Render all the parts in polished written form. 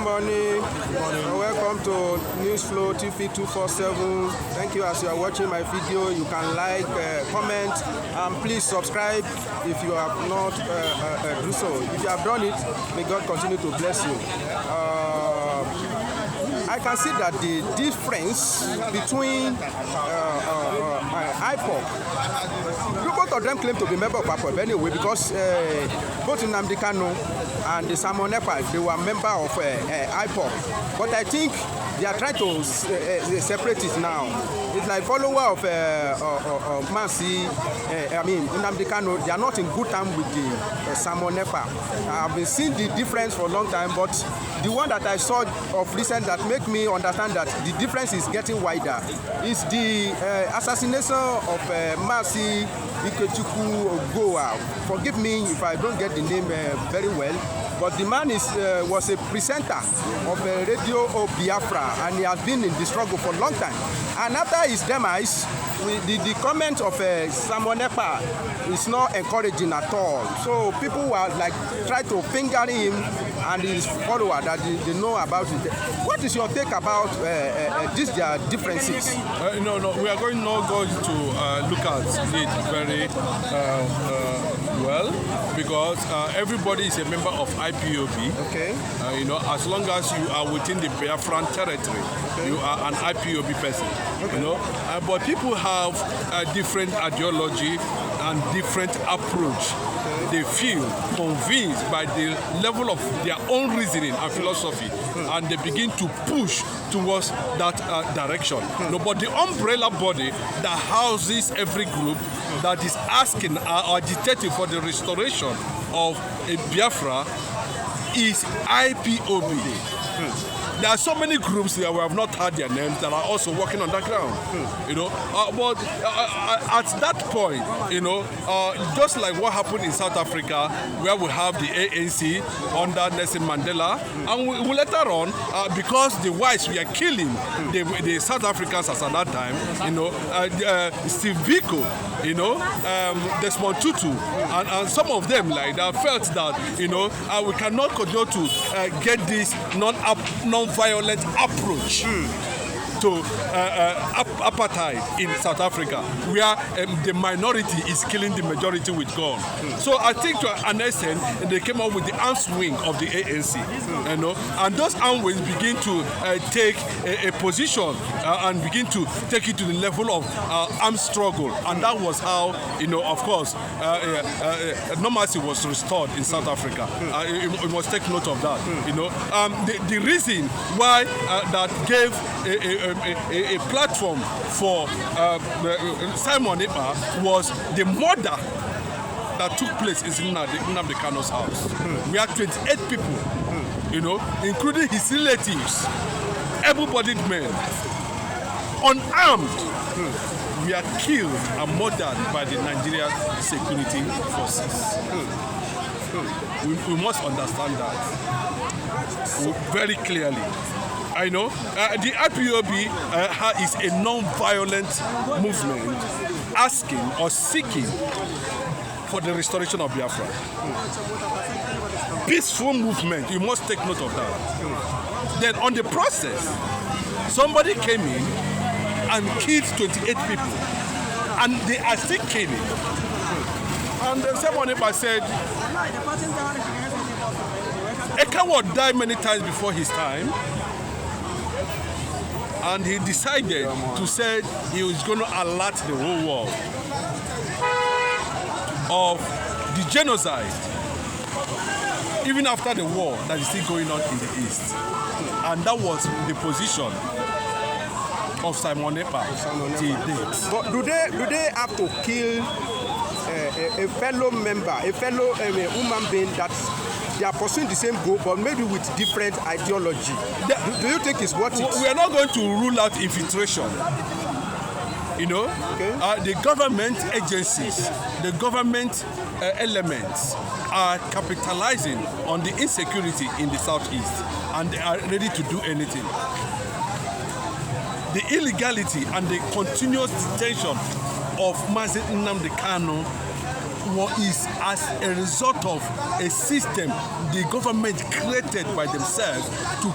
morning. Welcome to News Flow TV 247. Thank you as you are watching my video. You can like, comment, and please subscribe if you have not do so. If you have done it, may God continue to bless you. I can see that the difference between Ipob, both of them claim to be members of Ipob anyway, because both Nnamdi Kanu and the Simon Ekpa, they were members of Ipob. But I think they are trying to separate it now. It's like follower of Nnamdi Kanu. They are not in good time with the Simon Ekpa. I've been seeing the difference for a long time, but the one that I saw of recent that make me understand that the difference is getting wider is the assassination of Mercy Ikechukwu Ogoa. Forgive me if I don't get the name very well, but the man was a presenter of Radio Biafran, and he has been in the struggle for a long time. And after his demise, the comment of Simon Ekpa is not encouraging at all. So people were like try to finger him and his follower that they know about it. What is your take about these their differences? No, we are not going to look at it very well, because everybody is a member of IPOB. Okay. As long as you are within the Biafran territory, okay, you are an IPOB person. Okay. But people have a different ideology and different approach. Okay. They feel convinced by the level of their own reasoning and philosophy, and they begin to push towards that direction. But the umbrella body that houses every group that is asking or agitating for the restoration of a Biafra is IPOB. There are so many groups that we have not heard their names that are also working on that ground. But at that point, just like what happened in South Africa, where we have the ANC under Nelson Mandela, and we later on, because the whites were killing the South Africans at that time, Steve Biko, Desmond Tutu, and some of them like that felt that we cannot continue to get this non-violent approach to apartheid in South Africa, where the minority is killing the majority with gun. So I think to an extent they came up with the arms wing of the ANC, and those arms wings begin to take a position and begin to take it to the level of armed struggle, and that was how of course normalcy was restored in South Africa. You must take note of that. The reason why that gave a platform for Simon Ekpa was the murder that took place in Nnamdi Kanu's house. We had 28 people, including his relatives, able-bodied men, unarmed. We are killed and murdered by the Nigerian security forces. We must understand that very clearly. I know the IPOB is a non-violent movement asking or seeking for the restoration of Biafra. Peaceful movement, you must take note of that. Then on the process, somebody came in and killed 28 people, and they are still killing. And someone said, a coward died many times before his time. And he decided to say he was going to alert the whole world of the genocide, even after the war that is still going on in the East. And that was the position of Simon Ekpa till date. But do they have to kill a fellow member, a fellow human being that they are pursuing the same goal, but maybe with different ideology? Do you think it's worth it? We are not going to rule out infiltration. Okay. The government agencies, the government elements are capitalizing on the insecurity in the southeast, and they are ready to do anything. The illegality and the continuous detention of Mazi Nnamdi Kanu is as a result of a system the government created by themselves to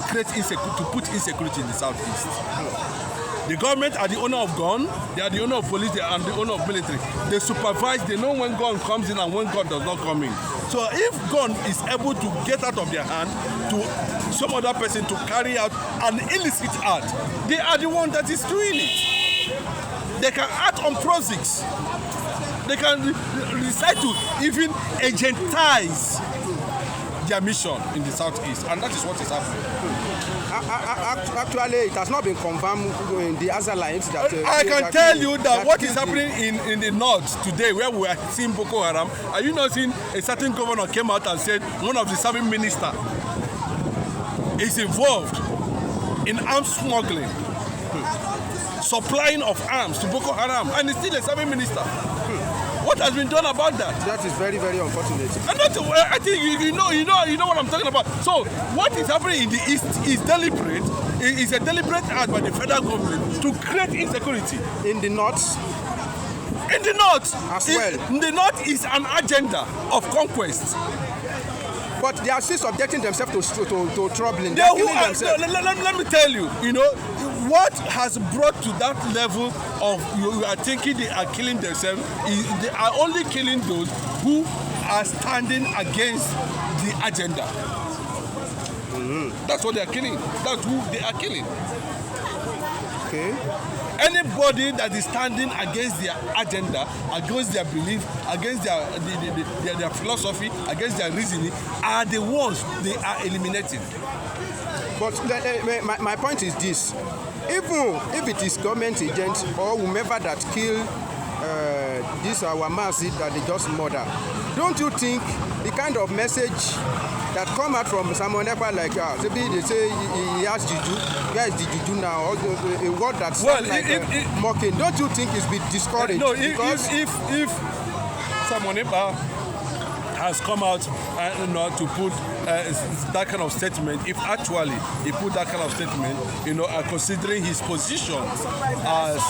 put insecurity in the southeast. The government are the owner of gun, they are the owner of police, they are the owner of military. They supervise, they know when gun comes in and when gun does not come in. So if gun is able to get out of their hand to some other person to carry out an illicit act, they are the one that is doing it. They can act on proxies. They can decide to even agentize their mission in the southeast, and that is what is happening. Actually, it has not been confirmed in the other lines that... I can tell you that what is happening in the north today, where we are seeing Boko Haram, are you not seeing a certain governor came out and said one of the serving minister is involved in arms smuggling, supplying of arms to Boko Haram, and he's still a serving minister. What has been done about that? That is very, very unfortunate. And not, I think you know what I'm talking about. So what is happening in the east is deliberate. It is a deliberate act by the federal government to create insecurity. In the north? In the north. As well. In the north is an agenda of conquest. But they are still subjecting themselves to troubling. Let me tell you, what has brought to that level of you are thinking they are killing themselves is they are only killing those who are standing against the agenda. That's what they are killing. That's who they are killing. Okay. Anybody that is standing against their agenda, against their belief, against their philosophy, against their reasoning, are the ones they are eliminating. But my point is this. Even if it is government agents or whomever that kill this our masses that they just murder, don't you think the kind of message that come out from someone like they say he has juju, where is the juju now, or a word that sounds mocking, don't you think it's been discouraged? No, if someone has come out to put that kind of statement, if actually he put that kind of statement, considering his position as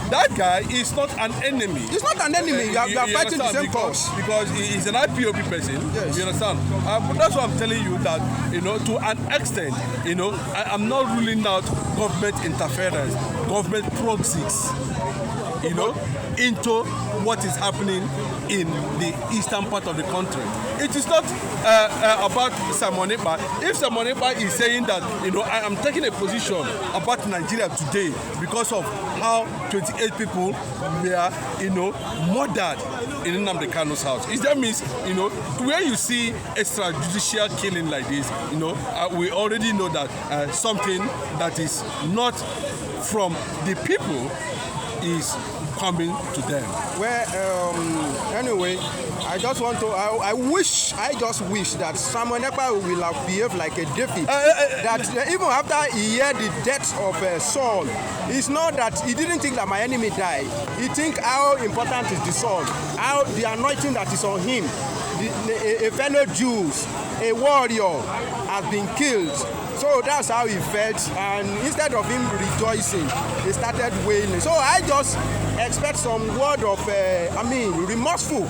that guy is not an enemy. He's not an enemy. You are fighting the same cause. Because he's an IPOB person. Yes. You understand? But that's why I'm telling you that, to an extent, I'm not ruling out government interference, government proxies, into what is happening in the eastern part of the country. It is not about Simon Ekpa. If Simon Ekpa is saying that, I am taking a position about Nigeria today because of how 28 people were, murdered in Nnamdi Kanu's house. That means, where you see extrajudicial killing like this, we already know that something that is not from the people is coming to them. Well, anyway, I just wish that Simon Ekpa will have behaved like a David. That even after he heard the death of Saul, it's not that he didn't think that my enemy died. He think how important is the Saul, how the anointing that is on him, a fellow Jew, a warrior, has been killed. So that's how he felt, and instead of him rejoicing, he started wailing. So I just expect some word of, remorseful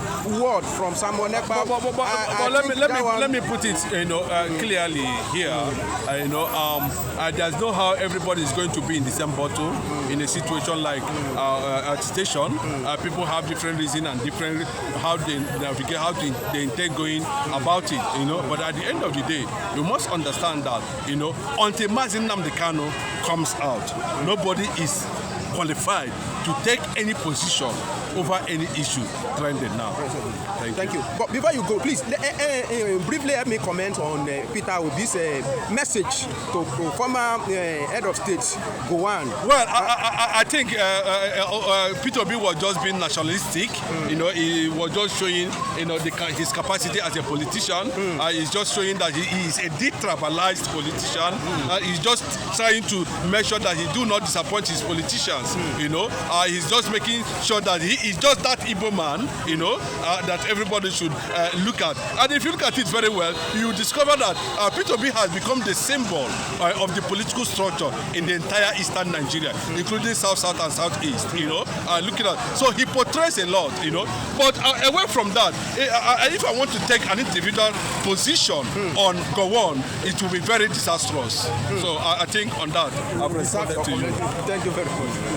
word from Simon Ekpa. But let me put it, clearly here. There's no how everybody is going to be in the same bottle in a situation like station. People have different reasons and different how they navigate, how they intend going about it. But at the end of the day, you must understand that until Nnamdi Kanu comes out, nobody is qualified to take any position over any issue trending now. Thank you. But before you go, please briefly let me comment on Peter Obi's message to former head of state, Gowon. Well, I think Peter Obi was just being nationalistic. He was just showing, his capacity as a politician. He's just showing that he is a detribalized politician. He's just trying to make sure that he do not disappoint his politicians. He's just making sure that he is just that Igbo man, you know, that everybody should look at. And if you look at it very well, you discover that Peter Obi has become the symbol of the political structure in the entire eastern Nigeria, including South, South, and Southeast, you know, looking at. So he portrays a lot, you know. But away from that, if I want to take an individual position on Gowon, it will be very disastrous. So I think on that, I've responded to you. Thank you very much.